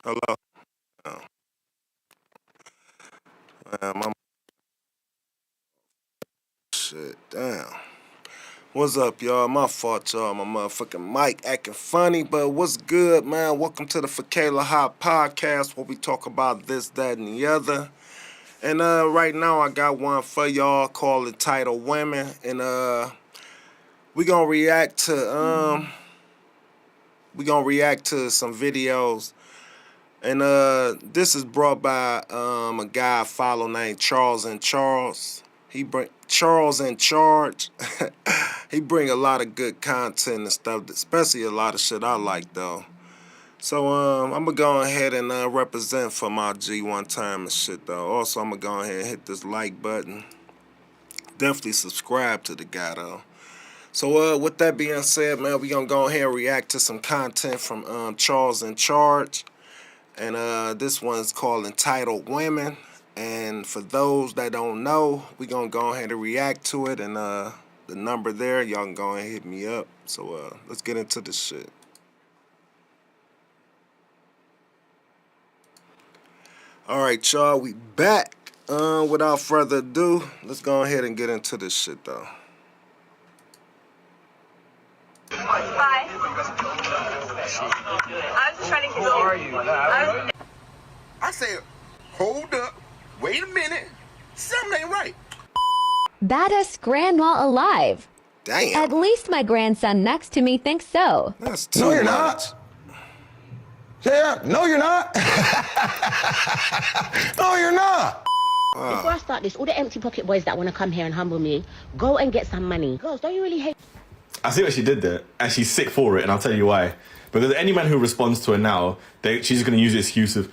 Hello. Oh, man, my shit. Damn. What's up, y'all? My fault, y'all. My motherfucking mic acting funny, but what's good, man? Welcome to the Fakalaha podcast where we talk about this, that, and the other. And right now I got one for y'all called entitled Women. And we gonna react to some videos. And this is brought by a guy I follow named Charles and Charles. He bring Charles in charge. He bring a lot of good content and stuff, especially a lot of shit I like though. So I'm gonna go ahead and represent for my G one time and shit though. Also I'm gonna go ahead and hit this like button. Definitely subscribe to the guy though. So with that being said, man, we gonna go ahead and react to some content from Charles in charge. And this one's called Entitled Women. And for those that don't know, we gonna go ahead and react to it. And the number there, y'all can go ahead and hit me up. So let's get into this shit. All right, y'all, we back. Without further ado, let's go ahead and get into this shit, though. Hi. I'm just trying to get over. Who are you? I said, hold up, wait a minute, something ain't right. Baddest grandma alive. Damn. At least my grandson next to me thinks so. That's too No, you're much. not. Yeah, no, you're not. No, you're not. Before I start this, all the empty pocket boys that want to come here and humble me, go and get some money. Girls, don't you really hate... I see what she did there, and she's sick for it, and I'll tell you why. Because any man who responds to her now, she's going to use the excuse of,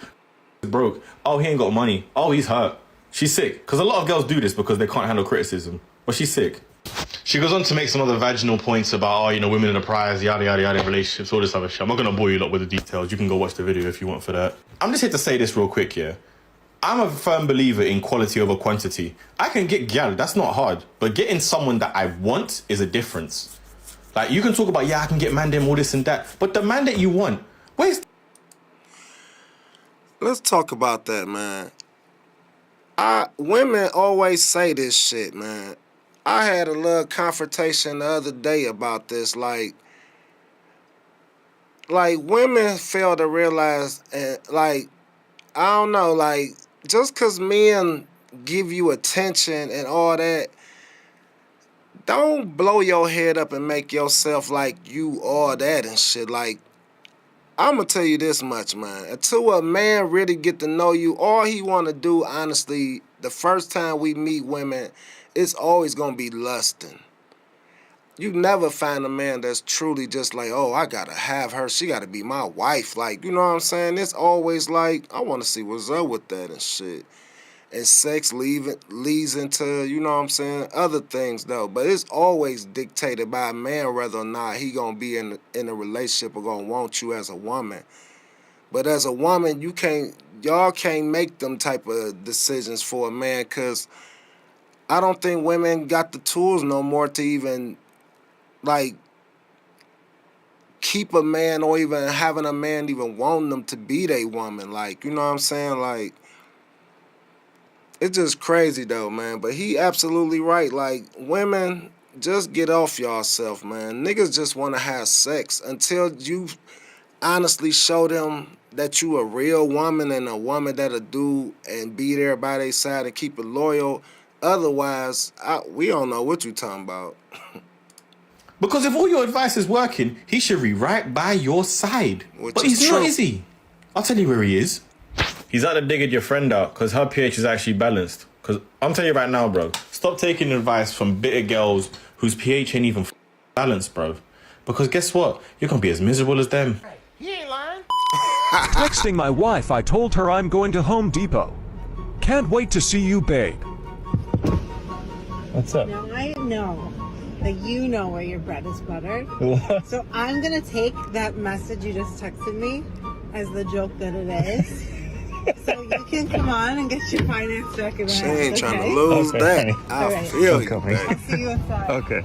broke. Oh, he ain't got money. Oh, he's hurt. She's sick. Because a lot of girls do this because they can't handle criticism. But she's sick. She goes on to make some other vaginal points about, women in the prize, yada, yada, yada, relationships, all this other shit. I'm not going to bore you lot with the details. You can go watch the video if you want for that. I'm just here to say this real quick, yeah? I'm a firm believer in quality over quantity. I can get gal, that's not hard. But getting someone that I want is a difference. Like, you can talk about, I can get man them, all this and that. But the man that you want, where's... Let's talk about that, man. Women always say this shit, man. I had a little confrontation the other day about this. Like women fail to realize, and I don't know, just because men give you attention and all that, don't blow your head up and make yourself like you all that and shit. Like, I'm going to tell you this much, man. Until a man really get to know you, all he want to do, honestly, the first time we meet women, it's always going to be lusting. You never find a man that's truly just like, oh, I got to have her. She got to be my wife. Like, you know what I'm saying? It's always like, I want to see what's up with that and shit. And sex leads into, you know what I'm saying, other things, though. But it's always dictated by a man whether or not he going to be in a relationship or going to want you as a woman. But as a woman, y'all can't make them type of decisions for a man, because I don't think women got the tools no more to even, keep a man or even having a man even wanting them to be their woman. Like, you know what I'm saying? Like, it's just crazy though, man. But he absolutely right. Like, women, just get off yourself, man. Niggas just want to have sex until you honestly show them that you a real woman and a woman that'll do and be there by their side and keep it loyal. Otherwise, we don't know what you talking about. Because if all your advice is working, he should be right by your side. But is he's true. not, is he? I'll tell you where he is. He's out to digging your friend out because her pH is actually balanced. Because I'm telling you right now, bro, stop taking advice from bitter girls whose pH ain't even balanced, bro. Because guess what? You're going to be as miserable as them. He ain't lying. Texting my wife, I told her I'm going to Home Depot. Can't wait to see you, babe. What's up? Now I know that you know where your bread is buttered. What? So I'm gonna take that message you just texted me as the joke that it is. So you can come on and get your finance check in She hand, ain't trying to okay? lose that. I All right. feel you, Okay. baby. I'll see you inside. Okay.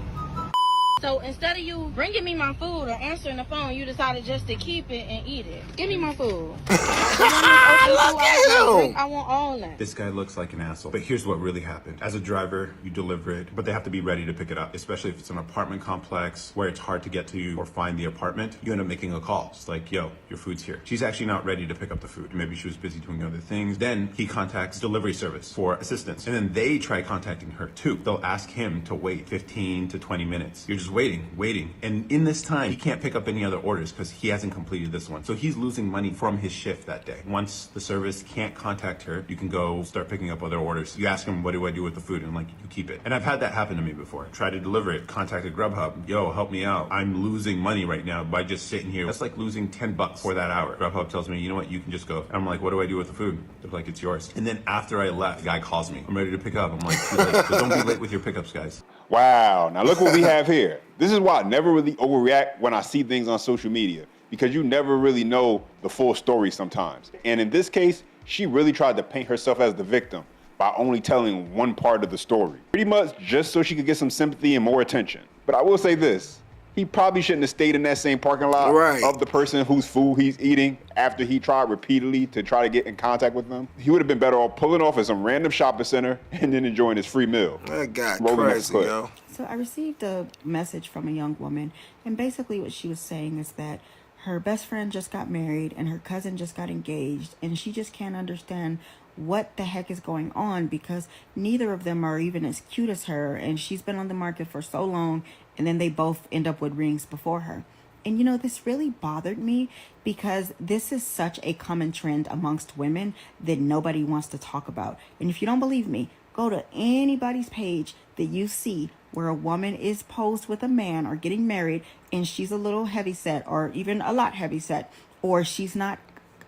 So instead of you bringing me my food or answering the phone, you decided just to keep it and eat it. Give me my food. Look at him. I want all that. This guy looks like an asshole. But here's what really happened. As a driver, you deliver it, but they have to be ready to pick it up, especially if it's an apartment complex where it's hard to get to or find the apartment. You end up making a call. It's like, yo, your food's here. She's actually not ready to pick up the food. Maybe she was busy doing other things. Then he contacts delivery service for assistance. And then they try contacting her too. They'll ask him to wait 15 to 20 minutes. You're just waiting. And in this time, he can't pick up any other orders because he hasn't completed this one. So he's losing money from his shift that day. Once the service can't contact her, you can go start picking up other orders. You ask him, what do I do with the food? And like, you keep it. And I've had that happen to me before. Try to deliver it, contacted Grubhub. Yo, help me out. I'm losing money right now by just sitting here. That's like losing $10 for that hour. Grubhub tells me, you know what, you can just go. And I'm like, what do I do with the food? They're like, it's yours. And then after I left, the guy calls me. I'm ready to pick up. I'm like, too late. So don't be late with your pickups, guys. Wow. Now look what we have here. This is why I never really overreact when I see things on social media, because you never really know the full story sometimes. And in this case, she really tried to paint herself as the victim by only telling one part of the story, pretty much just so she could get some sympathy and more attention. But I will say this, he probably shouldn't have stayed in that same parking lot of the person whose food he's eating after he tried repeatedly to try to get in contact with them. He would have been better off pulling off at some random shopping center and then enjoying his free meal. That guy crazy, yo. So I received a message from a young woman, and basically what she was saying is that her best friend just got married and her cousin just got engaged, and she just can't understand what the heck is going on because neither of them are even as cute as her, and she's been on the market for so long, and then they both end up with rings before her. And you know, this really bothered me because this is such a common trend amongst women that nobody wants to talk about. And if you don't believe me, go to anybody's page that you see where a woman is posed with a man or getting married and she's a little heavyset or even a lot heavyset, or she's not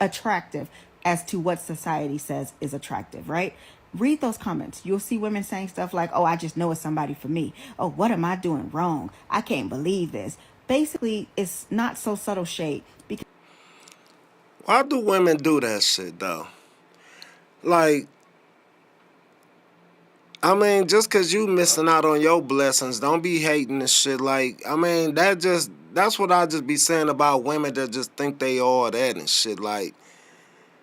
attractive as to what society says is attractive, right? Read those comments. You'll see women saying stuff like, oh, I just know it's somebody for me. Oh, what am I doing wrong? I can't believe this. Basically, it's not so subtle shade. Because why do women do that shit, though? Like, I mean, just because you missing out on your blessings, don't be hating this shit. Like, I mean, that's what I just be saying about women that just think they all that and shit. Like,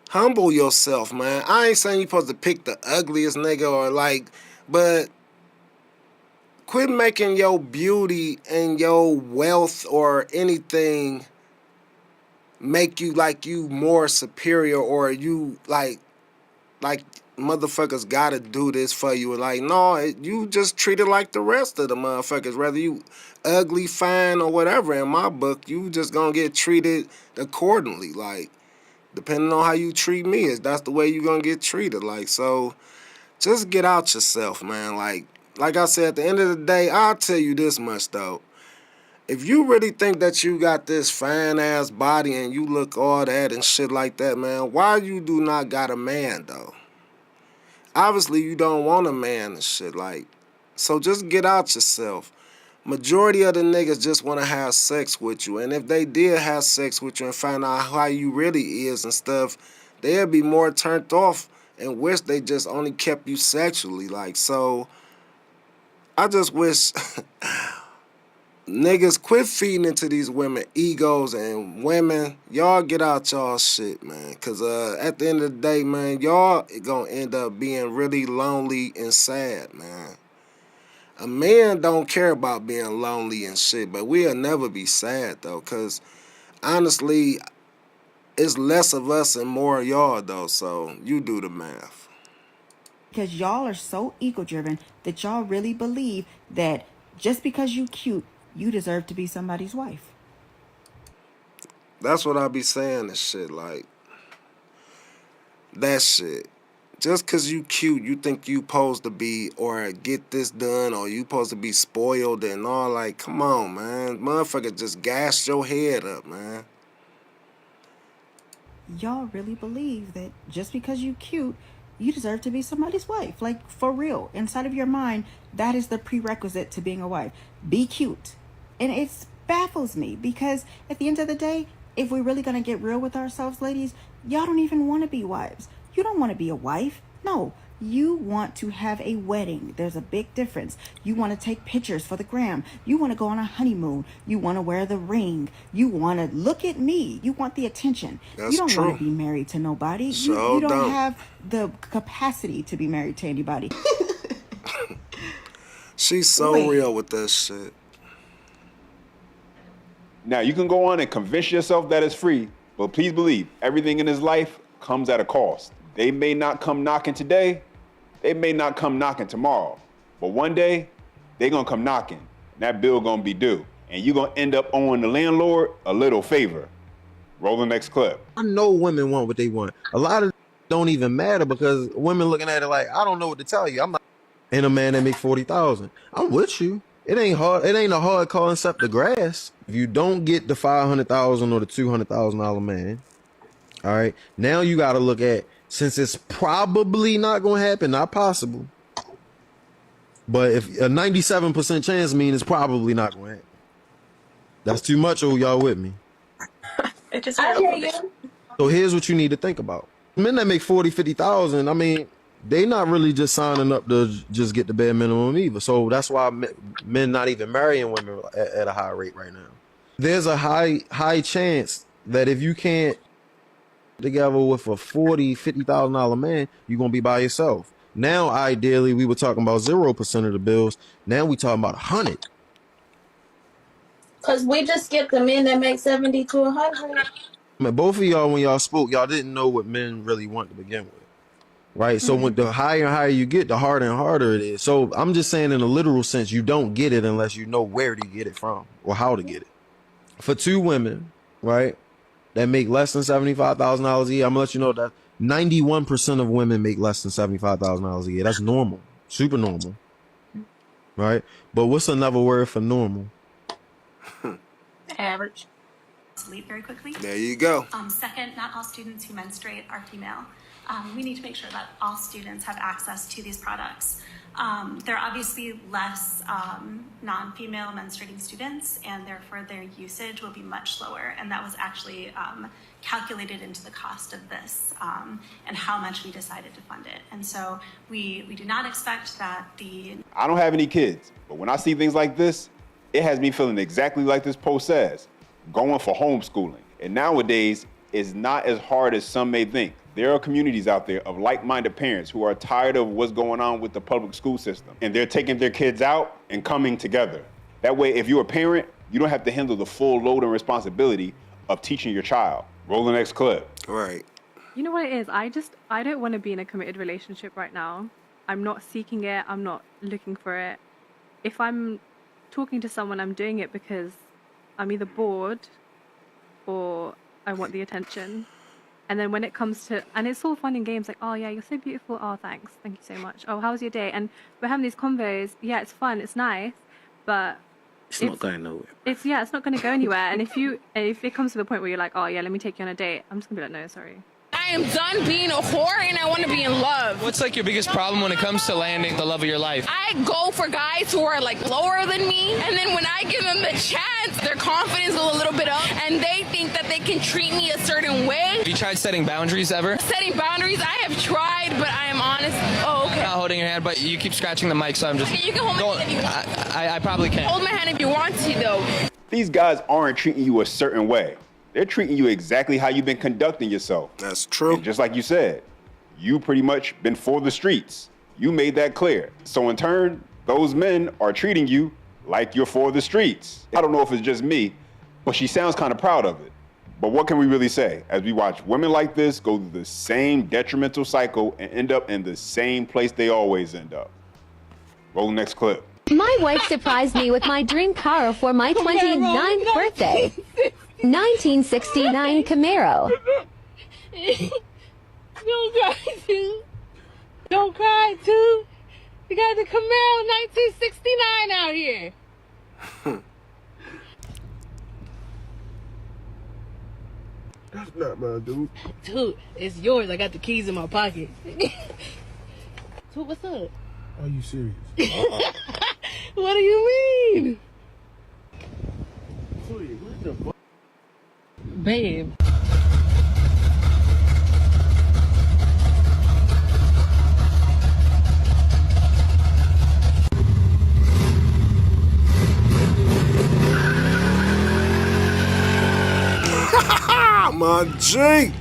humble yourself, man. I ain't saying you supposed to pick the ugliest nigga or like, but quit making your beauty and your wealth or anything make you like you more superior or you like motherfuckers gotta do this for you. Like, no, you just treat it like the rest of the motherfuckers. Whether you ugly, fine, or whatever, in my book, you just gonna get treated accordingly. Like, depending on how you treat me, that's the way you gonna get treated. Like, so just get out yourself, man. Like I said, at the end of the day, I'll tell you this much, though. If you really think that you got this fine-ass body and you look all that and shit like that, man, why you do not got a man, though? Obviously, you don't want a man and shit, like, so just get out yourself. Majority of the niggas just want to have sex with you, and if they did have sex with you and find out how you really is and stuff, they'll be more turned off and wish they just only kept you sexually, like, so I just wish niggas quit feeding into these women egos, and women, y'all get out y'all shit, man. Because at the end of the day, man, y'all gonna end up being really lonely and sad, man. A man don't care about being lonely and shit, but we'll never be sad, though. Because honestly, it's less of us and more of y'all, though. So you do the math. Because y'all are so ego-driven that y'all really believe that just because you cute, you deserve to be somebody's wife. That's what I be saying and shit, like, that shit. Just because you cute, you think you supposed to be, or get this done, or you supposed to be spoiled and all, like, come on, man. Motherfucker just gas your head up, man. Y'all really believe that just because you cute, you deserve to be somebody's wife. Like, for real. Inside of your mind, that is the prerequisite to being a wife. Be cute. And it baffles me because at the end of the day, if we're really going to get real with ourselves, ladies, y'all don't even want to be wives. You don't want to be a wife. No, You want to have a wedding. There's a big difference. You want to take pictures for the gram. You want to go on a honeymoon. You want to wear the ring. You want to look at me. You want the attention. That's you don't true. want to be married to nobody. So you don't dumb. have the capacity to be married to anybody. She's so Wait. real with this shit. Now, you can go on and convince yourself that it's free, but please believe, everything in this life comes at a cost. They may not come knocking today, they may not come knocking tomorrow, but one day, they gonna come knocking, and that bill gonna be due, and you gonna end up owing the landlord a little favor. Roll the next clip. I know women want what they want. A lot of it don't even matter because women looking at it like, I don't know what to tell you. I'm not and a man that make 40,000. I'm with you. It ain't hard. It ain't a hard concept to grasp. If you don't get the 500,000 or the $200,000 man, all right. Now you got to look at, since it's probably not going to happen, not possible. But if a 97% chance means it's probably not going to happen. That's too much. Oh, y'all with me? It just I hear you. So here's what you need to think about. Men that make 40, 50,000, I mean, they not really just signing up to just get the bare minimum either. So that's why men not even marrying women at a high rate right now. There's a high chance that if you can't together with a $40,000, $50,000 man, you're gonna be by yourself. Now, ideally, we were talking about 0% of the bills. Now we talking about 100. Cause we just skipped the men that make 70 to 100. I mean, both of y'all, when y'all spoke, y'all didn't know what men really want to begin with. Right. So when the higher and higher you get, the harder and harder it is. So I'm just saying in a literal sense, you don't get it unless you know where to get it from or how to get it. For two women, right, that make less than $75,000 a year, I'm gonna let you know that 91% of women make less than $75,000 a year. That's normal, super normal. Right. But what's another word for normal? Average. Sleep very quickly. There you go. Second, not all students who menstruate are female. We need to make sure that all students have access to these products. There are obviously less non-female menstruating students, and therefore their usage will be much lower. And that was actually calculated into the cost of this and how much we decided to fund it. And so we do not expect that the... I don't have any kids, but when I see things like this, it has me feeling exactly like this post says, going for homeschooling. And nowadays, it's not as hard as some may think. There are communities out there of like-minded parents who are tired of what's going on with the public school system, and they're taking their kids out and coming together. That way, if you're a parent, you don't have to handle the full load and responsibility of teaching your child. Roll the next clip. Right. You know what it is? I don't want to be in a committed relationship right now. I'm not seeking it. I'm not looking for it. If I'm talking to someone, I'm doing it because I'm either bored or I want the attention. And then when it comes to, and it's all fun and games, like, oh yeah, you're so beautiful. Oh, thanks. Thank you so much. Oh, how was your day? And we're having these convos. Yeah, it's fun. It's nice. But it's not going nowhere. It's not going to go anywhere. And if it comes to the point where you're like, oh yeah, let me take you on a date, I'm just gonna be like, no, sorry. I am done being a whore and I want to be in love. What's like your biggest problem when it comes to landing the love of your life? I go for guys who are like lower than me, and then when I give them the chance, their confidence is a little bit up, and they think that they can treat me a certain way. Have you tried setting boundaries ever? Setting boundaries, I have tried, but I am honest. Oh, okay. I'm not holding your hand, but you keep scratching the mic, so I'm just... Okay, you can hold my hand if you want. I probably can. Hold my hand if you want to, though. These guys aren't treating you a certain way. They're treating you exactly how you've been conducting yourself. That's true. And just like you said, you pretty much been for the streets. You made that clear. So in turn, those men are treating you like you're for the streets. I don't know if it's just me, but she sounds kind of proud of it. But what can we really say as we watch women like this go through the same detrimental cycle and end up in the same place they always end up? Roll the next clip. My wife surprised me with my dream car for my 29th birthday. 1969 Camaro. Don't cry too. Don't cry too. You got the Camaro 1969 out here. That's not my dude. Dude, it's yours. I got the keys in my pocket. Dude, what's up? Are you serious? What do you mean? Sweetie, what the fuck? Babe. My G.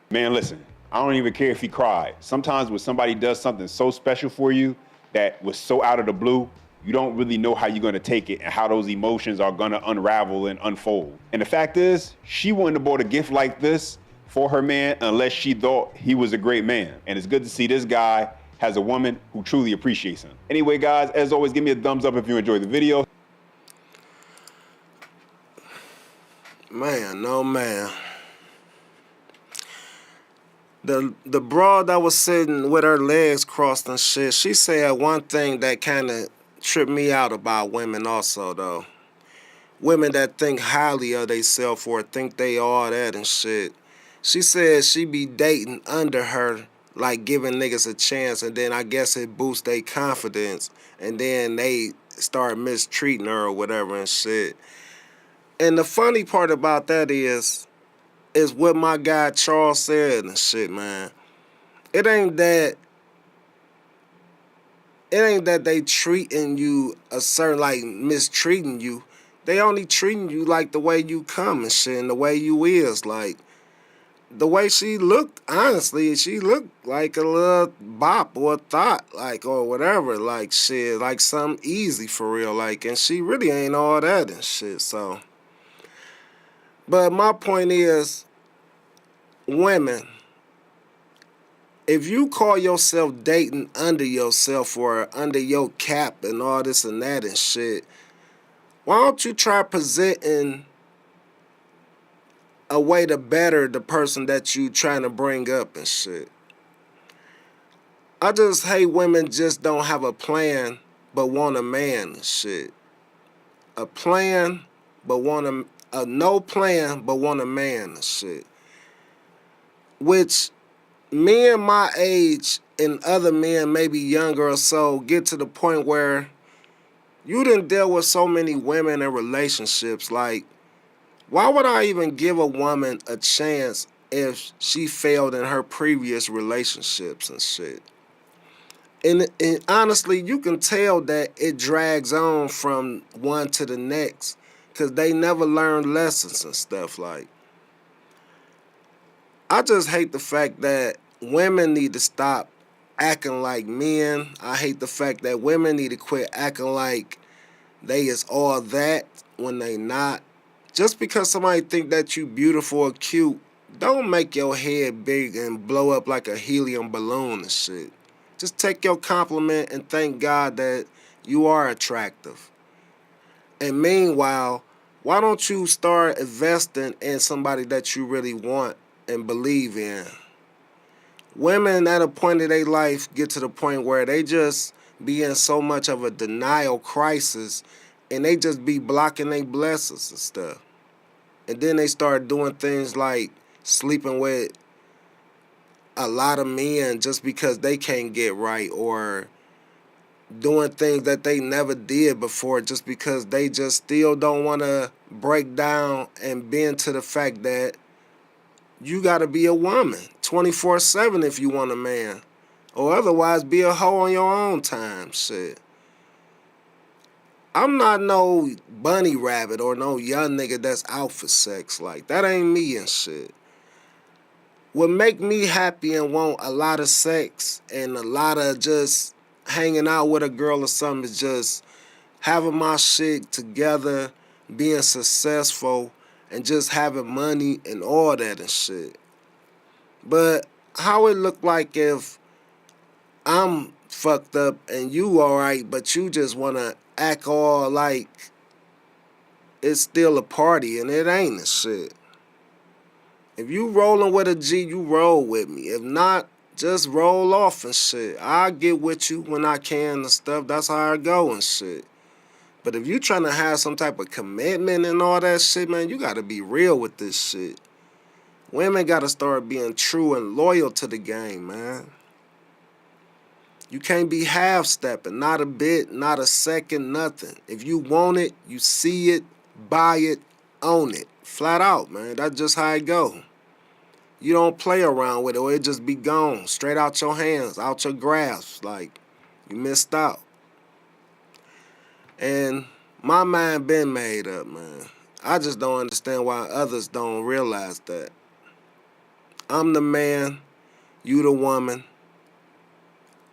Man, listen, I don't even care if he cried. Sometimes when somebody does something so special for you that was so out of the blue, you don't really know how you're gonna take it and how those emotions are gonna unravel and unfold. And the fact is, she wouldn't have bought a gift like this for her man unless she thought he was a great man. And it's good to see this guy has a woman who truly appreciates him. Anyway, guys, as always, give me a thumbs up if you enjoyed the video. Man, no man. The broad that was sitting with her legs crossed and shit, she said one thing that kind of tripped me out about women also, though. Women that think highly of themselves or think they all that and shit. She said she be dating under her, like giving niggas a chance, and then I guess it boosts their confidence, and then they start mistreating her or whatever and shit. And the funny part about that is what my guy Charles said and shit, man. It ain't that they treating you a certain, like, mistreating you. They only treating you like the way you come and shit and the way you is. Like, the way she looked, honestly, she looked like a little bop or a thought, like, or whatever, like, shit, like something easy for real, like, and she really ain't all that and shit, so. But my point is, women, if you call yourself dating under yourself or under your cap and all this and that and shit, why don't you try presenting a way to better the person that you trying to bring up and shit? I just hate women just don't have a plan but want a man and shit. A plan but want a no plan but want a man and shit. Which men my age and other men maybe younger or so get to the point where you done deal with so many women in relationships. Like, why would I even give a woman a chance if she failed in her previous relationships and shit? And honestly, you can tell that it drags on from one to the next because they never learn lessons and stuff. Like, I just hate the fact that women need to stop acting like men. I hate the fact that women need to quit acting like they is all that when they not. Just because somebody think that you beautiful or cute, don't make your head big and blow up like a helium balloon and shit. Just take your compliment and thank God that you are attractive. And meanwhile, why don't you start investing in somebody that you really want and believe in? Women at a point of their life get to the point where they just be in so much of a denial crisis and they just be blocking their blessings and stuff. And then they start doing things like sleeping with a lot of men just because they can't get right, or doing things that they never did before just because they just still don't want to break down and bend to the fact that you got to be a woman 24/7 if you want a man, or otherwise be a hoe on your own time. Shit, I'm not no bunny rabbit or no young nigga that's out for sex. Like, that ain't me and shit. What make me happy and want a lot of sex and a lot of just hanging out with a girl or something is just having my shit together, being successful, and just having money and all that and shit. But how it look like if I'm fucked up and you alright, but you just wanna act all like it's still a party and it ain't and shit. If you rolling with a G, you roll with me. If not, just roll off and shit. I'll get with you when I can and stuff. That's how I go and shit. But if you trying to have some type of commitment and all that shit, man, you gotta be real with this shit. Women gotta start being true and loyal to the game, man. You can't be half-stepping, not a bit, not a second, nothing. If you want it, you see it, buy it, own it. Flat out, man. That's just how it go. You don't play around with it or it just be gone. Straight out your hands, out your grasp. Like, you missed out. And My mind been made up, man. I just don't understand why others don't realize that. I'm the man, you the woman.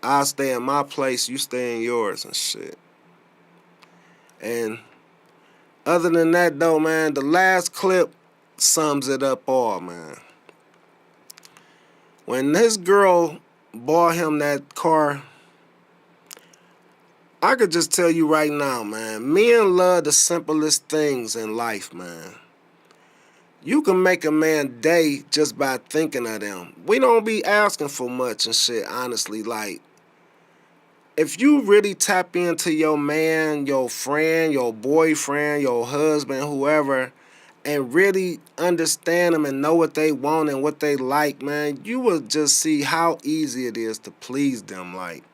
I stay in my place, you stay in yours and shit. And other than that though, man, the last clip sums it up all, man. When this girl bought him that car, I could just tell you right now, man, men love the simplest things in life, man. You can make a man day just by thinking of them. We don't be asking for much and shit, honestly. Like, if you really tap into your man, your friend, your boyfriend, your husband, whoever, and really understand them and know what they want and what they like, man, you will just see how easy it is to please them. Like,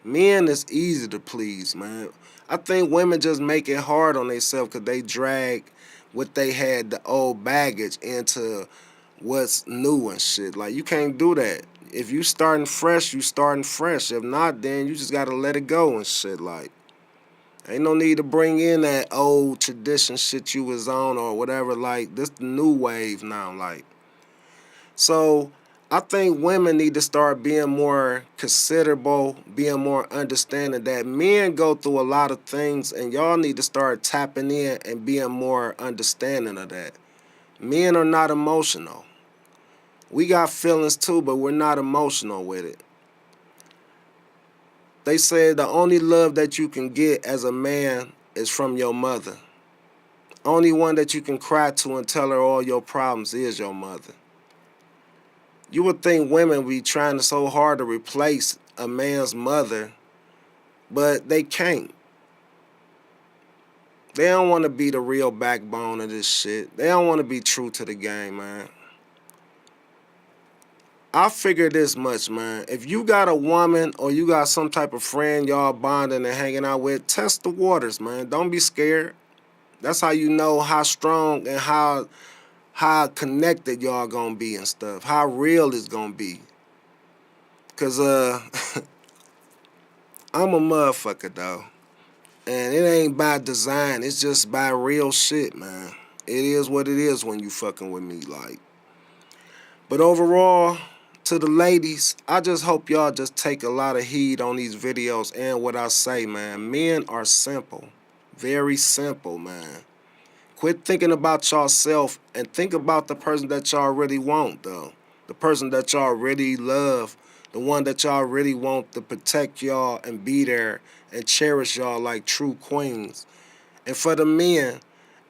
men is easy to please, man. I think women just make it hard on themselves because they drag what they had, the old baggage, into what's new and shit. Like, you can't do that. If you starting fresh, you starting fresh. If not, then you just gotta let it go and shit. Like, ain't no need to bring in that old tradition shit you was on or whatever. Like, this the new wave now. Like, so I think women need to start being more considerable, being more understanding that men go through a lot of things, and y'all need to start tapping in and being more understanding of that. Men are not emotional. We got feelings too, but we're not emotional with it. They say the only love that you can get as a man is from your mother. Only one that you can cry to and tell her all your problems is your mother. You would think women be trying so hard to replace a man's mother, but they can't. They don't want to be the real backbone of this shit. They don't want to be true to the game, man. I figure this much, man. If you got a woman or you got some type of friend y'all bonding and hanging out with, test the waters, man. Don't be scared. That's how you know how strong and how connected y'all gonna be and stuff. How real it's gonna be. Cause I'm a motherfucker though. And it ain't by design. It's just by real shit, man. It is what it is when you fucking with me, like. But overall, to the ladies, I just hope y'all just take a lot of heed on these videos and what I say, man. Men are simple. Very simple, man. Quit thinking about yourself and think about the person that y'all really want, though. The person that y'all really love. The one that y'all really want to protect y'all and be there and cherish y'all like true queens. And for the men,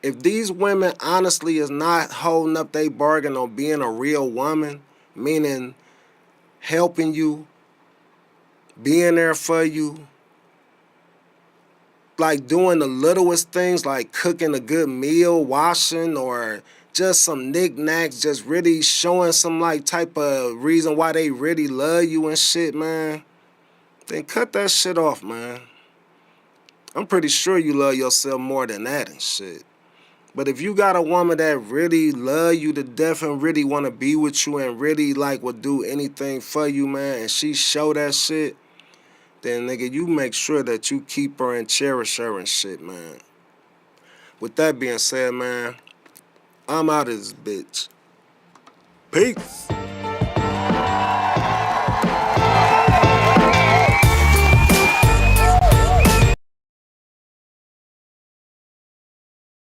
if these women honestly is not holding up their bargain on being a real woman, meaning helping you, being there for you, like doing the littlest things like cooking a good meal, washing, or just some knickknacks, just really showing some like type of reason why they really love you and shit, man, then cut that shit off, man. I'm pretty sure you love yourself more than that and shit. But if you got a woman that really love you to death and really want to be with you and really like would do anything for you, man, and she show that shit, then nigga, you make sure that you keep her and cherish her and shit, man. With that being said, man, I'm out of this bitch. Peace.